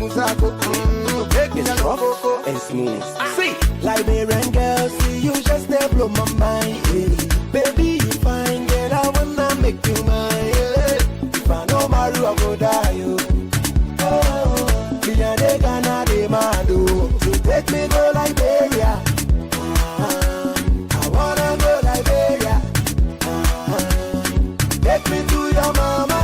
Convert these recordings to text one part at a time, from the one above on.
It's Ruff N Smooth. See, Liberian girl, see you just they blow my mind. Yeah. Baby, you fine, girl, I wanna make you mine. Yeah. If I know Maru, I go die. You. Oh, me and they gonna de mado. So take me go Liberia. I wanna go Liberia. Take me to your mama.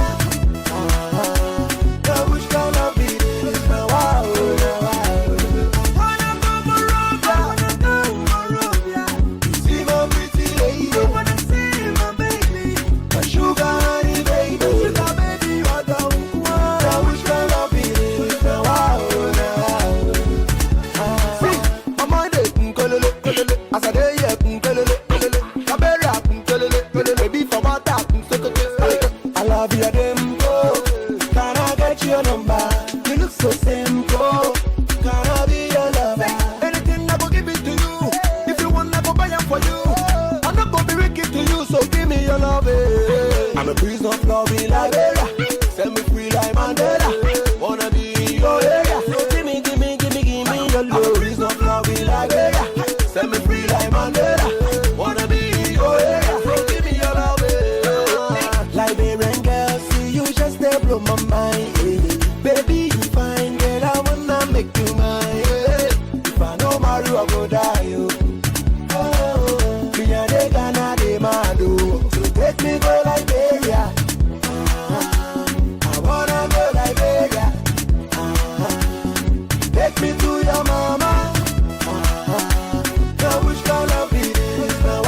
I love your tempo. Can I get your number? You look so simple. Can I be your lover? Anything I go give it to you. If you want, I go buy it for you. I'm not gonna be wicked to you, so give me your love. I'm a prisoner of love in Liberia. Set me free like Mandela. Wanna be in your area, so give me your love. I'm a prisoner of love in Liberia. Set me free like Mandela. Wanna be in your area, so give me your love. Liberian girl, see you just they blow my mind. Baby, you fine, girl, I wanna make you mine. If I know Maru, I go die. Oh, me and they gonna de mado. So take me go Liberia. I wanna go Liberia. Take me to your mama. Now which kind of it is now?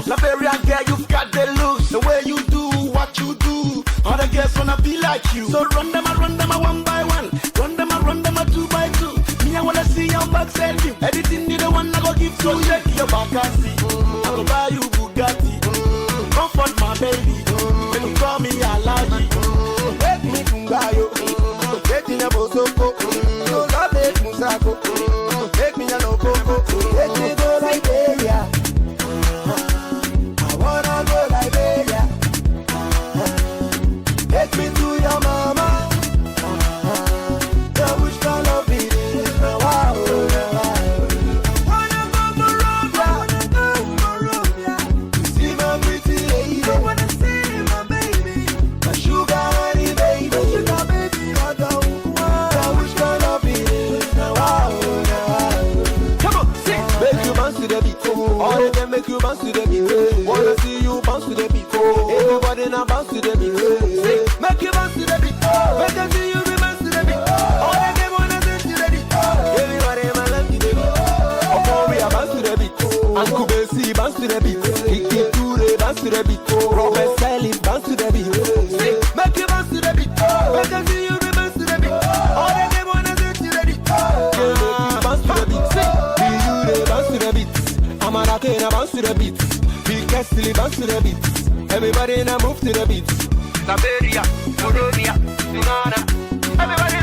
Liberian girl, you've got the looks. The way you do what you do, other girls wanna be like you. So run them a one by one. Run them a two by two. Me, I wanna see your back selfie. Everything you the one I go give to you. Check your back and see. I go buy you Bugatti. Comfort my baby. When you call me Alaji. Take me Kungayo. Take me a Bosoko. No love it Musako. Take me a Lokoko. Take me to Liberia. Take me to your mama. Now which kind of it is now? Wanna go Morovia. See my pretty lady. I wanna see my baby. My sugar honey baby. Sugar baby, I don't want. Now which kind of it is now? Come on, sing. Make you bounce to the beat. All of them make you bounce to the beat. Wanna see you bounce to the beat. Everybody now bounce to the beat. Make you bounce to the beat. Make them see you bounce to the beat. All of them wanna dance to the beat. Everybody my love to the beat. Upon we are bounce to the beat. Uncle Bessie bounce to the beat. Kiki Ture bounce to the beat. Robert Salim bounce to the beat. Make you bounce to the beat. Make them see you bounce to the beat. All of them wanna dance to the beat. Make you bounce to the beat. You bounce to the beat. Amarake na bounce to the beat. Big Castle bounce to the beat. Everybody now move to the beat. Liberia, Morovia, Ghana. Everybody